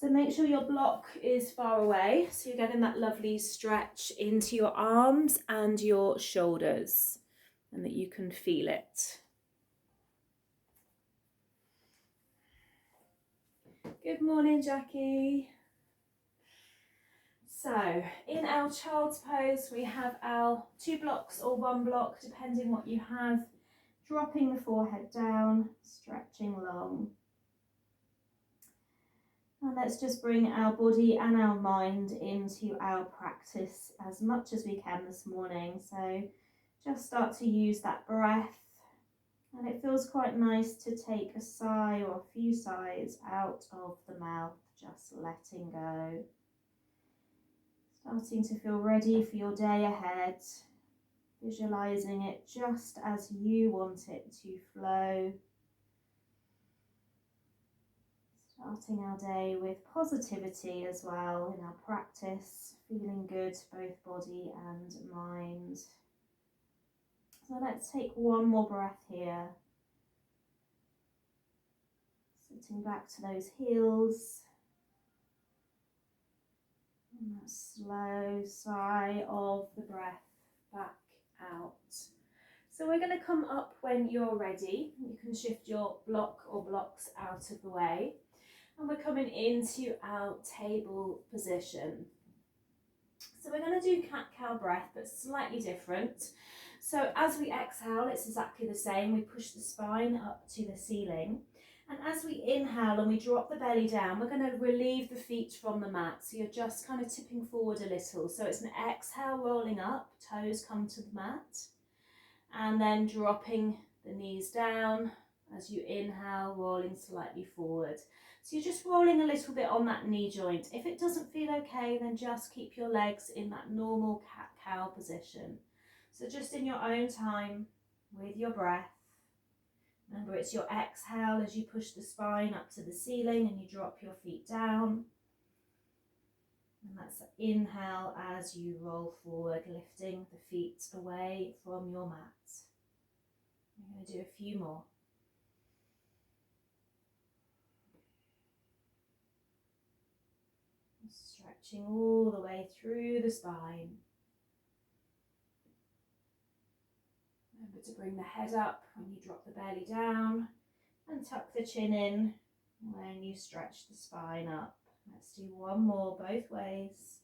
So make sure your block is far away, so you're getting that lovely stretch into your arms and your shoulders, and that you can feel it. Good morning, Jackie. So in our child's pose, we have our 2 blocks or 1 block, depending what you have, dropping the forehead down, stretching long. And let's just bring our body and our mind into our practice as much as we can this morning. So just start to use that breath. And it feels quite nice to take a sigh or a few sighs out of the mouth, just letting go. Starting to feel ready for your day ahead, visualizing it just as you want it to flow. Starting our day with positivity as well in our practice, feeling good, both body and mind. So let's take one more breath here. Sitting back to those heels. And that slow sigh of the breath back out. So we're going to come up when you're ready. You can shift your block or blocks out of the way. And we're coming into our table position. So we're going to do cat-cow breath, but slightly different. So as we exhale, it's exactly the same. We push the spine up to the ceiling. And as we inhale and we drop the belly down, we're going to relieve the feet from the mat. So you're just kind of tipping forward a little. So it's an exhale, rolling up, toes come to the mat. And then dropping the knees down as you inhale, rolling slightly forward. So you're just rolling a little bit on that knee joint. If it doesn't feel okay, then just keep your legs in that normal cat-cow position. So just in your own time, with your breath. Remember, it's your exhale as you push the spine up to the ceiling and you drop your feet down. And that's the inhale as you roll forward, lifting the feet away from your mat. I'm going to do a few more. Stretching all the way through the spine. Remember to bring the head up when you drop the belly down and tuck the chin in when you stretch the spine up. Let's do one more both ways.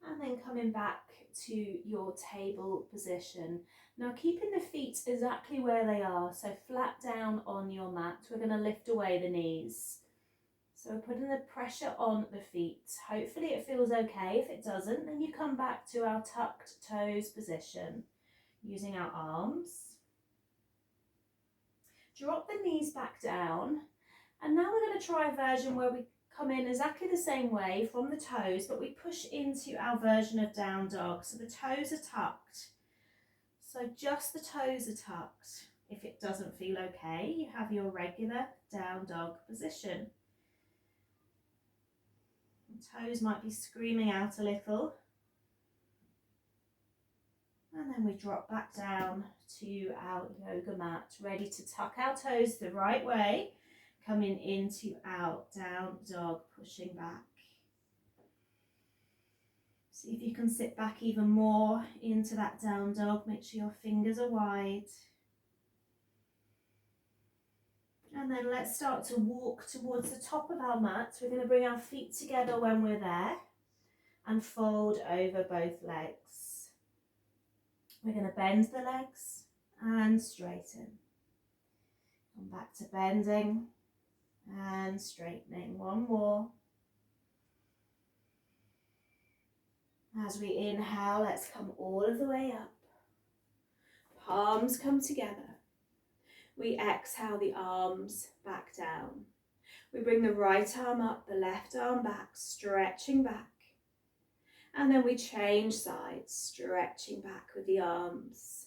And then coming back to your table position. Now keeping the feet exactly where they are, so flat down on your mat. We're going to lift away the knees. So we're putting the pressure on the feet. Hopefully it feels okay. If it doesn't, then you come back to our tucked toes position using our arms. Drop the knees back down. And now we're going to try a version where we come in exactly the same way from the toes, but we push into our version of down dog. So the toes are tucked. So just the toes are tucked. If it doesn't feel okay, you have your regular down dog position. The toes might be screaming out a little. And then we drop back down to our yoga mat, ready to tuck our toes the right way. Coming into our down dog, pushing back. See if you can sit back even more into that down dog. Make sure your fingers are wide. And then let's start to walk towards the top of our mat. We're going to bring our feet together when we're there and fold over both legs. We're going to bend the legs and straighten. Come back to bending and straightening. One more. As we inhale, let's come all of the way up. Palms come together. We exhale the arms back down. We bring the right arm up, the left arm back, stretching back. And then we change sides, stretching back with the arms.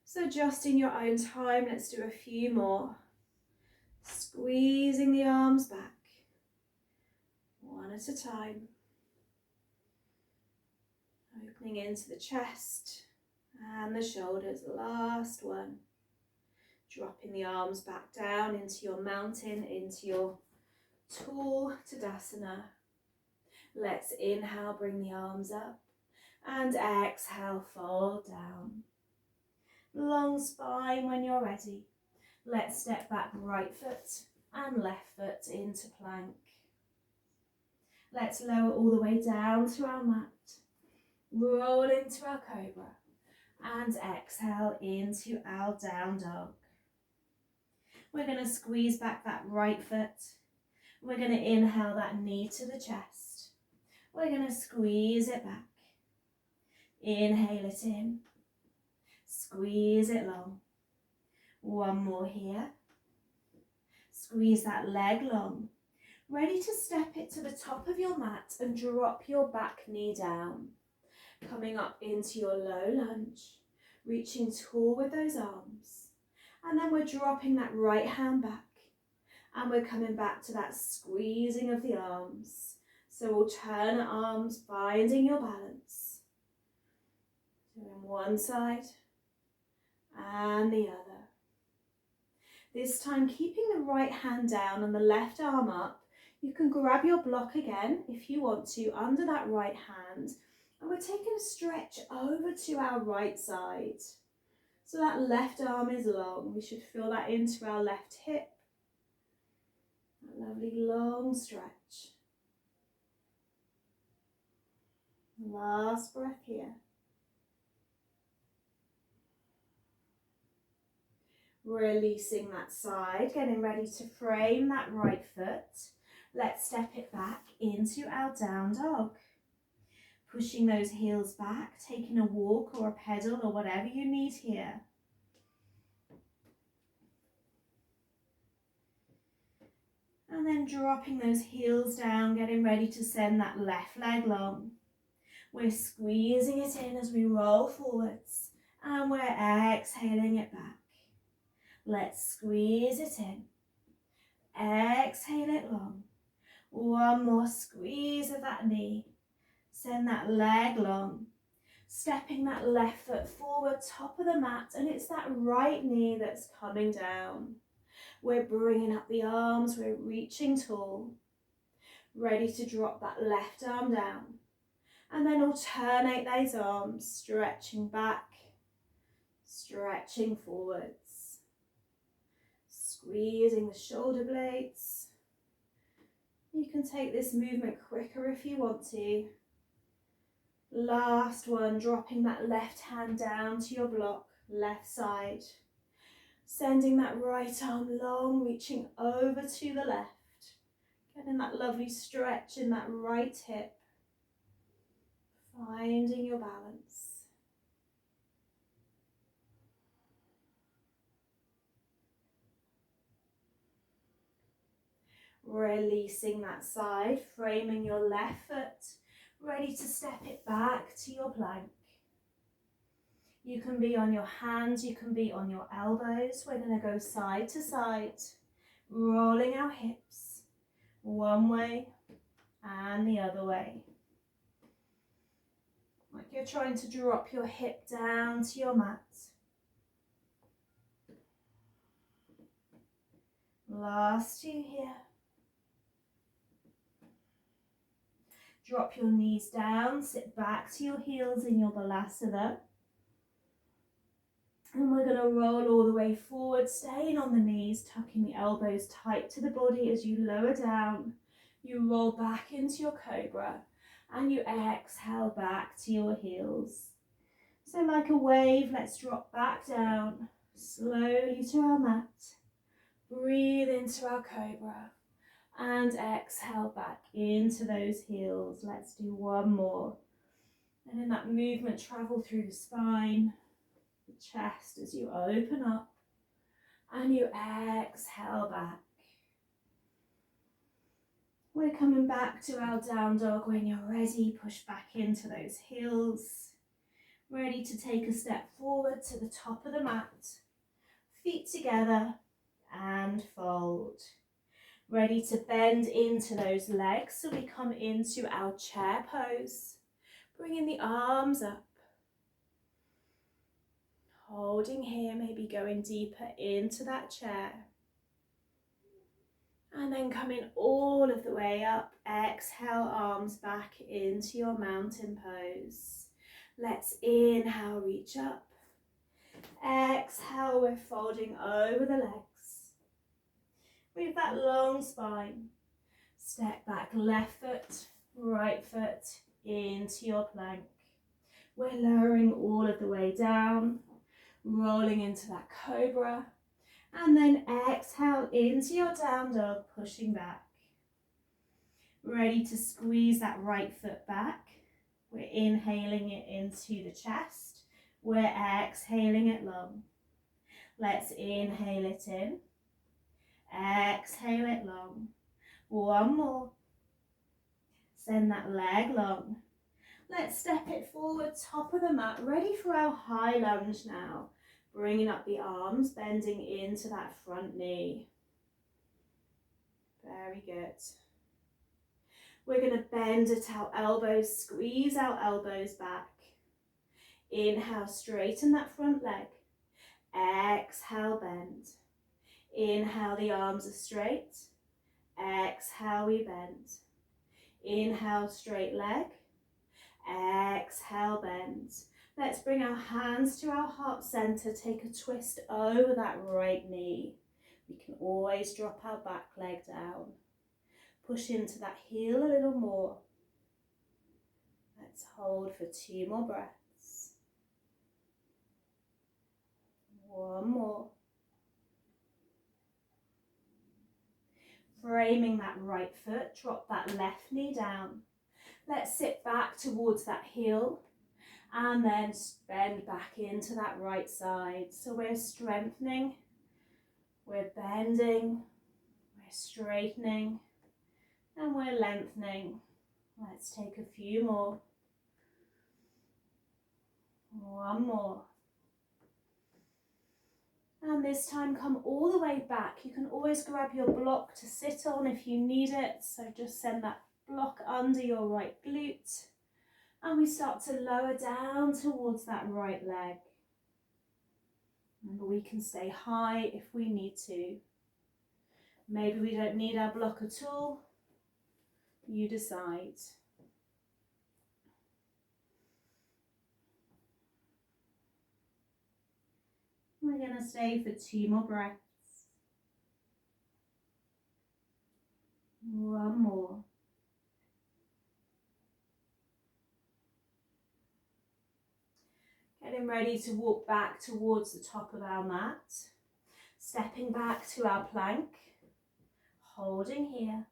So just in your own time, let's do a few more. Squeezing the arms back, one at a time. Opening into the chest and the shoulders. Last one. Dropping the arms back down into your mountain, into your tall Tadasana. Let's inhale, bring the arms up, and exhale, fold down. Long spine when you're ready. Let's step back right foot and left foot into plank. Let's lower all the way down to our mat. Roll into our cobra and exhale into our down dog. We're going to squeeze back that right foot. We're going to inhale that knee to the chest. We're going to squeeze it back. Inhale it in. Squeeze it long. One more here. Squeeze that leg long. Ready to step it to the top of your mat and drop your back knee down. Coming up into your low lunge. Reaching tall with those arms. And then we're dropping that right hand back. And we're coming back to that squeezing of the arms. So alternate arms, finding your balance. Doing one side and the other. This time keeping the right hand down and the left arm up. You can grab your block again if you want to under that right hand. And we're taking a stretch over to our right side. So that left arm is long. We should feel that into our left hip. That lovely long stretch. Last breath here. Releasing that side, getting ready to frame that right foot. Let's step it back into our down dog. Pushing those heels back, taking a walk or a pedal or whatever you need here. And then dropping those heels down, getting ready to send that left leg long. We're squeezing it in as we roll forwards and we're exhaling it back. Let's squeeze it in. Exhale it long. One more squeeze of that knee. Send that leg long. Stepping that left foot forward, top of the mat, and it's that right knee that's coming down. We're bringing up the arms, we're reaching tall. Ready to drop that left arm down. And then alternate those arms, stretching back, stretching forwards. Squeezing the shoulder blades. You can take this movement quicker if you want to. Last one, dropping that left hand down to your block, left side. Sending that right arm long, reaching over to the left. Getting that lovely stretch in that right hip. Finding your balance. Releasing that side, framing your left foot, ready to step it back to your plank. You can be on your hands, you can be on your elbows. We're going to go side to side, rolling our hips one way and the other way. Like you're trying to drop your hip down to your mat. Last two here. Drop your knees down, sit back to your heels in your Balasana. And we're going to roll all the way forward, staying on the knees, tucking the elbows tight to the body as you lower down. You roll back into your cobra and you exhale back to your heels. So like a wave, let's drop back down, slowly to our mat. Breathe into our cobra. And exhale back into those heels. Let's do one more. And in that movement, travel through the spine, the chest as you open up. And you exhale back. We're coming back to our down dog. When you're ready, push back into those heels. Ready to take a step forward to the top of the mat. Feet together and fold. Ready to bend into those legs, so we come into our chair pose. Bringing the arms up. Holding here, maybe going deeper into that chair. And then coming all of the way up. Exhale, arms back into your mountain pose. Let's inhale, reach up. Exhale, we're folding over the legs. With that long spine. Step back, left foot, right foot into your plank. We're lowering all of the way down, rolling into that cobra. And then exhale into your down dog, pushing back. Ready to squeeze that right foot back. We're inhaling it into the chest. We're exhaling it long. Let's inhale it in. Exhale it long. One more. Send that leg long. Let's step it forward, top of the mat, ready for our high lunge now. Bringing up the arms, bending into that front knee. Very good. We're going to bend at our elbows, squeeze our elbows back. Inhale, straighten that front leg. Exhale, bend. Inhale, the arms are straight. Exhale, we bend. Inhale, straight leg. Exhale, bend. Let's bring our hands to our heart center. Take a twist over that right knee. We can always drop our back leg down. Push into that heel a little more. Let's hold for 2 more breaths. One more. Framing that right foot, drop that left knee down. Let's sit back towards that heel and then bend back into that right side. So we're strengthening, we're bending, we're straightening, and we're lengthening. Let's take a few more. One more. And this time come all the way back. You can always grab your block to sit on if you need it. So just send that block under your right glute. And we start to lower down towards that right leg. Remember, we can stay high if we need to. Maybe we don't need our block at all. You decide. We're going to stay for 2 more breaths. One more. Getting ready to walk back towards the top of our mat. Stepping back to our plank. Holding here.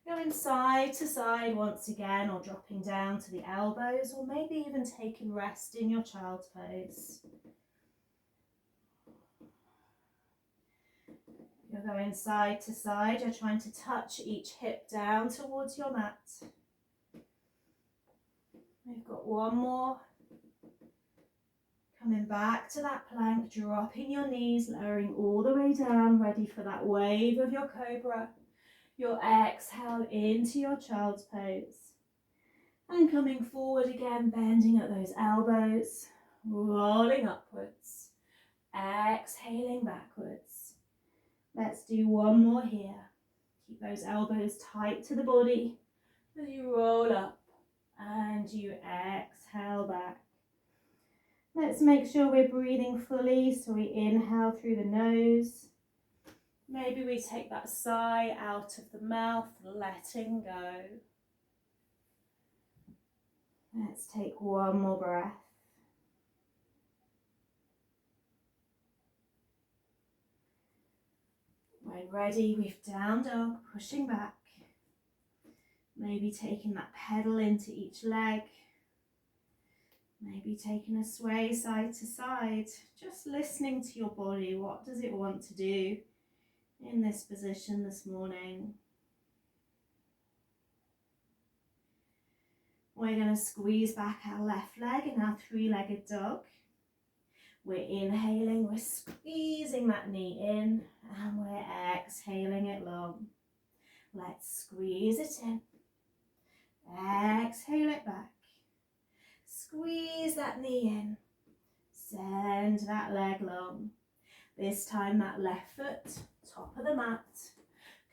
Going side to side once again, or dropping down to the elbows, or maybe even taking rest in your child's pose. You're going side to side, you're trying to touch each hip down towards your mat. We've got one more. Coming back to that plank, dropping your knees, lowering all the way down, ready for that wave of your cobra. Your exhale into your child's pose. And coming forward again, bending at those elbows, rolling upwards, exhaling backwards. Let's do one more here. Keep those elbows tight to the body as you roll up and you exhale back. Let's make sure we're breathing fully, so we inhale through the nose. Maybe we take that sigh out of the mouth, letting go. Let's take one more breath. When ready, we've down dog, pushing back. Maybe taking that pedal into each leg. Maybe taking a sway side to side. Just listening to your body. What does it want to do in this position this morning? We're going to squeeze back our left leg in our 3-legged dog. We're inhaling, we're squeezing that knee in, and we're exhaling it long. Let's squeeze it in. Exhale it back. Squeeze that knee in. Send that leg long. This time that left foot, top of the mat.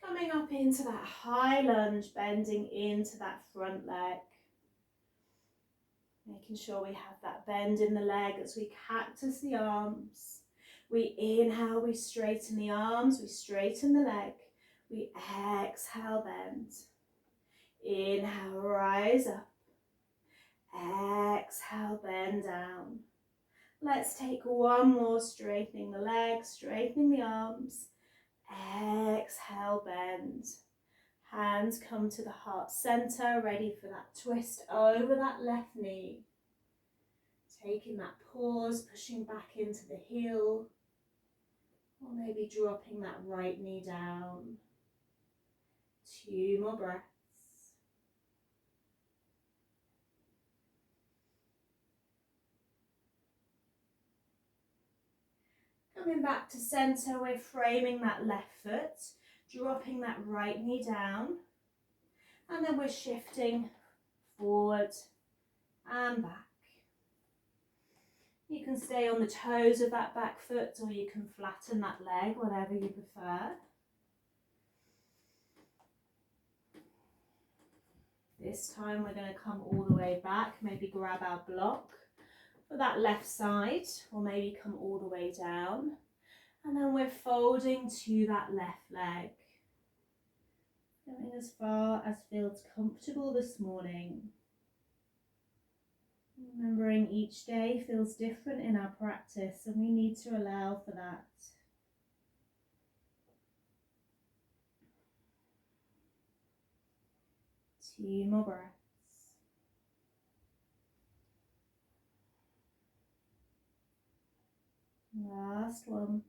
Coming up into that high lunge, bending into that front leg. Making sure we have that bend in the leg as we cactus the arms. We inhale, we straighten the arms, we straighten the leg. We exhale, bend. Inhale, rise up. Exhale, bend down. Let's take one more, straightening the legs, straightening the arms. Exhale, bend. Hands come to the heart center, ready for that twist over that left knee. Taking that pause, pushing back into the heel. Or maybe dropping that right knee down. 2 more breaths. Coming back to center, we're framing that left foot, dropping that right knee down, and then we're shifting forward and back. You can stay on the toes of that back foot, or you can flatten that leg, whatever you prefer. This time we're going to come all the way back, maybe grab our block for that left side, or maybe come all the way down. And then we're folding to that left leg. Going as far as feels comfortable this morning. Remembering each day feels different in our practice, and we need to allow for that. Two more breaths. Last one.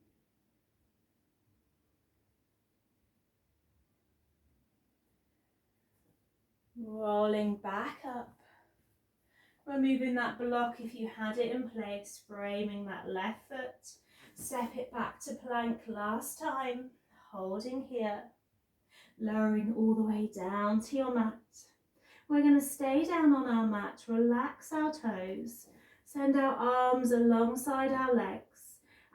Rolling back up. Removing that block if you had it in place, framing that left foot. Step it back to plank last time, holding here. Lowering all the way down to your mat. We're going to stay down on our mat, relax our toes, send our arms alongside our legs.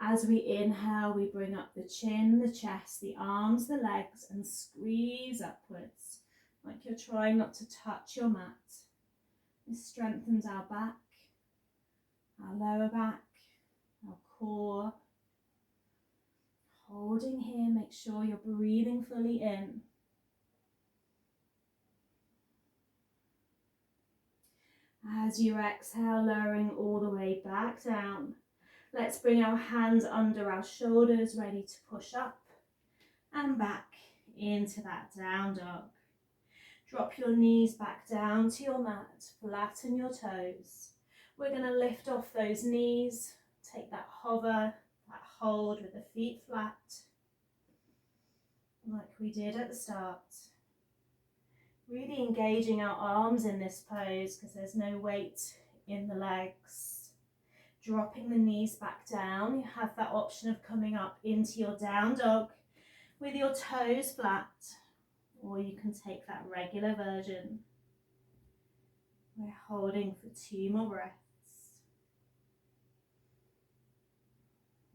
As we inhale, we bring up the chin, the chest, the arms, the legs, and squeeze upwards, like you're trying not to touch your mat. This strengthens our back, our lower back, our core. Holding here, make sure you're breathing fully in. As you exhale, lowering all the way back down. Let's bring our hands under our shoulders, ready to push up and back into that down dog. Drop your knees back down to your mat, flatten your toes. We're going to lift off those knees, take that hover, that hold with the feet flat, like we did at the start. Really engaging our arms in this pose because there's no weight in the legs. Dropping the knees back down. You have that option of coming up into your down dog with your toes flat, or you can take that regular version. We're holding for 2 more breaths.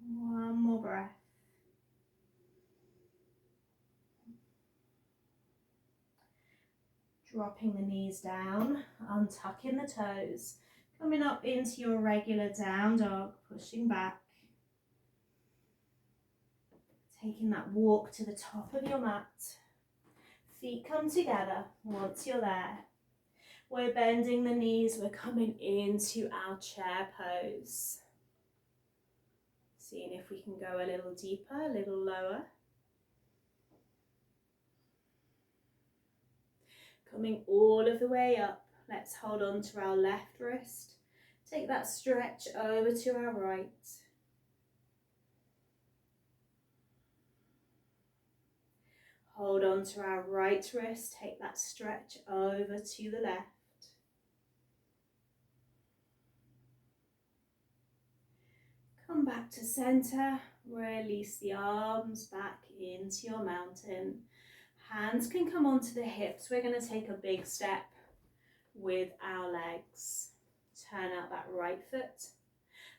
1 more breath. Dropping the knees down, untucking the toes, coming up into your regular down dog, pushing back. Taking that walk to the top of your mat. Feet come together once you're there. We're bending the knees, we're coming into our chair pose. Seeing if we can go a little deeper, a little lower. Coming all of the way up, let's hold on to our left wrist. Take that stretch over to our right. Hold on to our right wrist, take that stretch over to the left. Come back to center, release the arms back into your mountain. Hands can come onto the hips. We're going to take a big step with our legs. Turn out that right foot.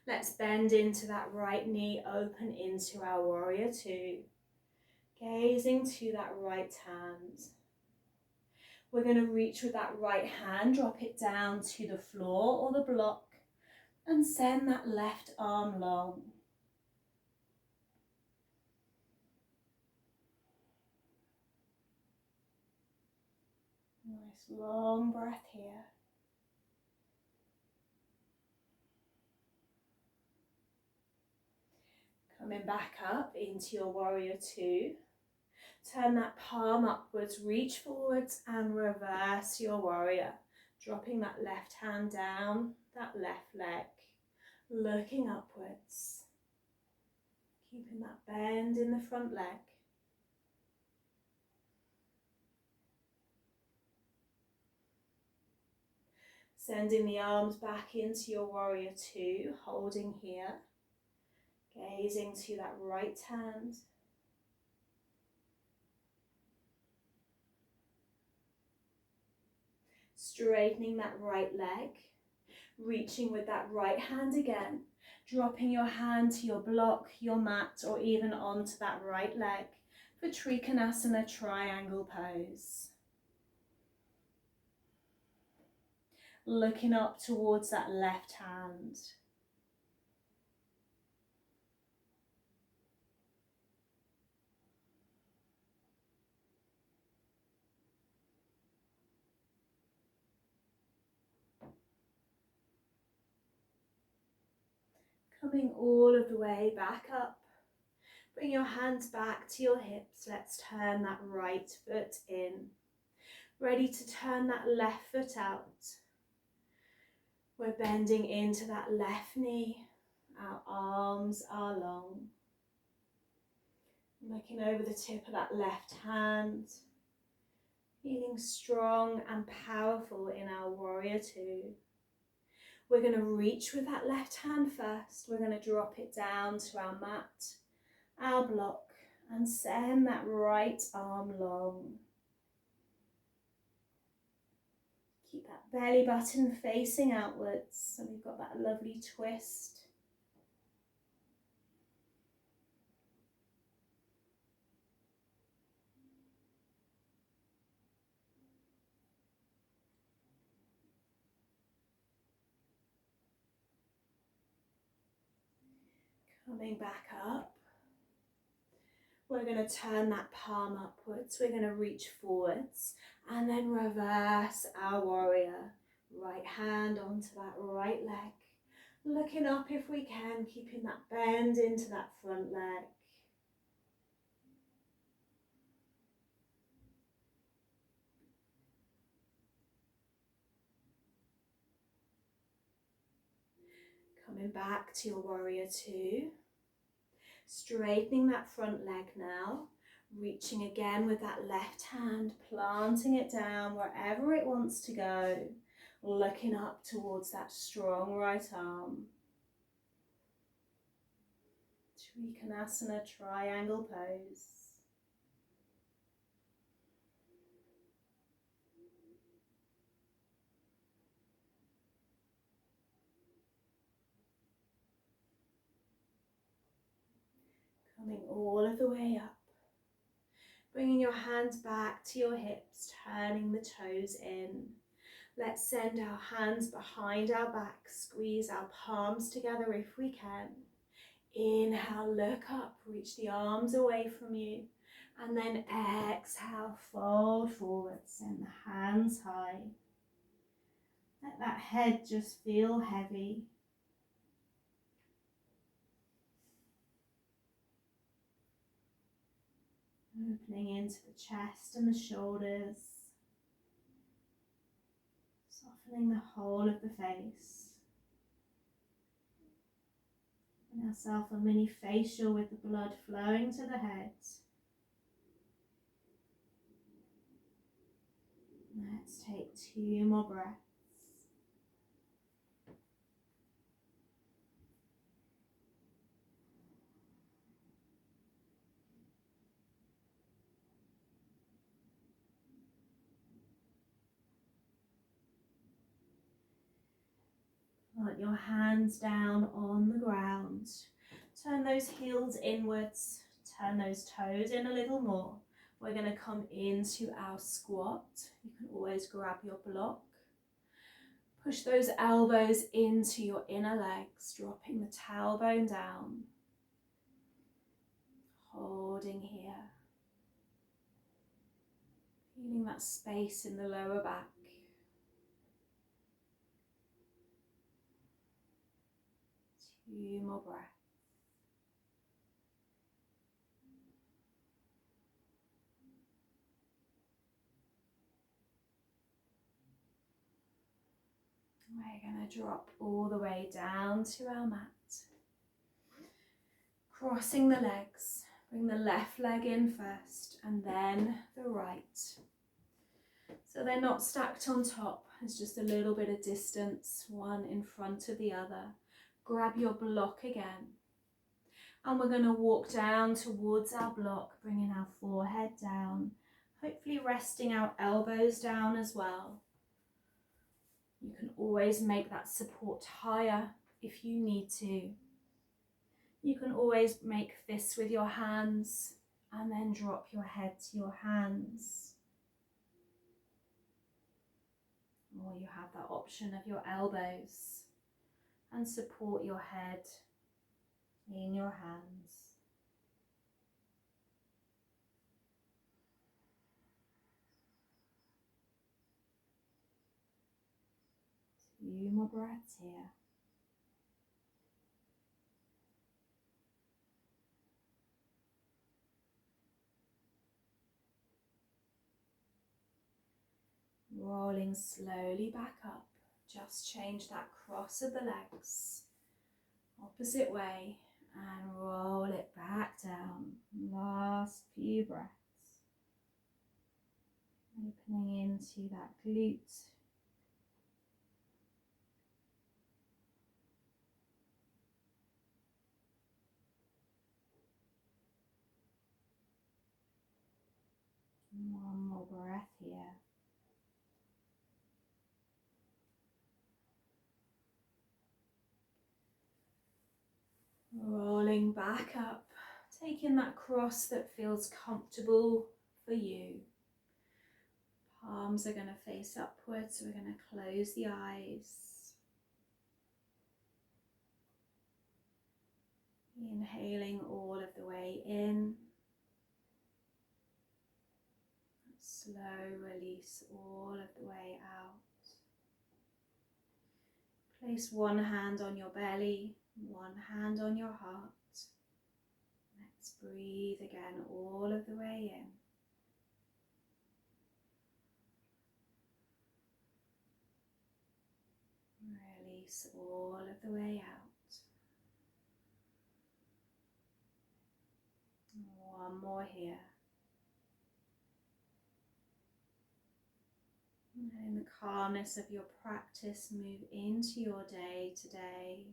Let's bend into that right knee, open into our warrior two. Gazing to that right hand. We're going to reach with that right hand, drop it down to the floor or the block, and send that left arm long. Nice long breath here. Coming back up into your warrior two. Turn that palm upwards, reach forwards and reverse your warrior. Dropping that left hand down, that left leg, looking upwards. Keeping that bend in the front leg. Sending the arms back into your warrior two, holding here. Gazing to that right hand. Straightening that right leg. Reaching with that right hand again. Dropping your hand to your block, your mat, or even onto that right leg for Trikonasana triangle pose. Looking up towards that left hand. Coming all of the way back up. Bring your hands back to your hips. Let's turn that right foot in. Ready to turn that left foot out. We're bending into that left knee. Our arms are long. Looking over the tip of that left hand. Feeling strong and powerful in our warrior two. We're going to reach with that left hand first. We're going to drop it down to our mat, our block, and send that right arm long. Keep that belly button facing outwards, so we've got that lovely twist. Coming back up. We're going to turn that palm upwards. We're going to reach forwards and then reverse our warrior. Right hand onto that right leg. Looking up if we can, keeping that bend into that front leg. Coming back to your warrior two. Straightening that front leg now. Reaching again with that left hand, planting it down wherever it wants to go. Looking up towards that strong right arm. Trikonasana triangle pose. Coming all of the way up. Bringing your hands back to your hips, turning the toes in. Let's send our hands behind our back, squeeze our palms together if we can. Inhale, look up, reach the arms away from you. And then exhale, fold forward, send the hands high. Let that head just feel heavy. Opening into the chest and the shoulders. Softening the whole of the face. Giving ourselves a mini facial with the blood flowing to the head. Let's take 2 more breaths. Plant your hands down on the ground. Turn those heels inwards. Turn those toes in a little more. We're going to come into our squat. You can always grab your block. Push those elbows into your inner legs, dropping the tailbone down. Holding here. Feeling that space in the lower back. Two more breaths. We're going to drop all the way down to our mat. Crossing the legs. Bring the left leg in first and then the right. So they're not stacked on top. There's just a little bit of distance, one in front of the other. Grab your block again. And we're going to walk down towards our block, bringing our forehead down. Hopefully resting our elbows down as well. You can always make that support higher if you need to. You can always make fists with your hands and then drop your head to your hands. Or you have that option of your elbows and support your head in your hands. Few more breaths here. Rolling slowly back up. Just change that cross of the legs. Opposite way. And roll it back down. Last few breaths. Opening into that glute. One more breath here. Rolling back up, taking that cross that feels comfortable for you. Palms are going to face upwards, so we're going to close the eyes. Inhaling all of the way in. Slow release all of the way out. Place one hand on your belly, one hand on your heart. Let's breathe again all of the way in. Release all of the way out. One more here. And in the calmness of your practice, move into your day today.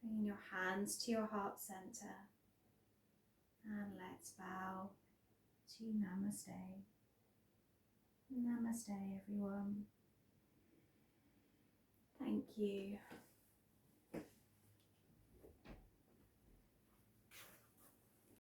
Bringing your hands to your heart center. And let's bow to Namaste. Namaste, everyone. Thank you.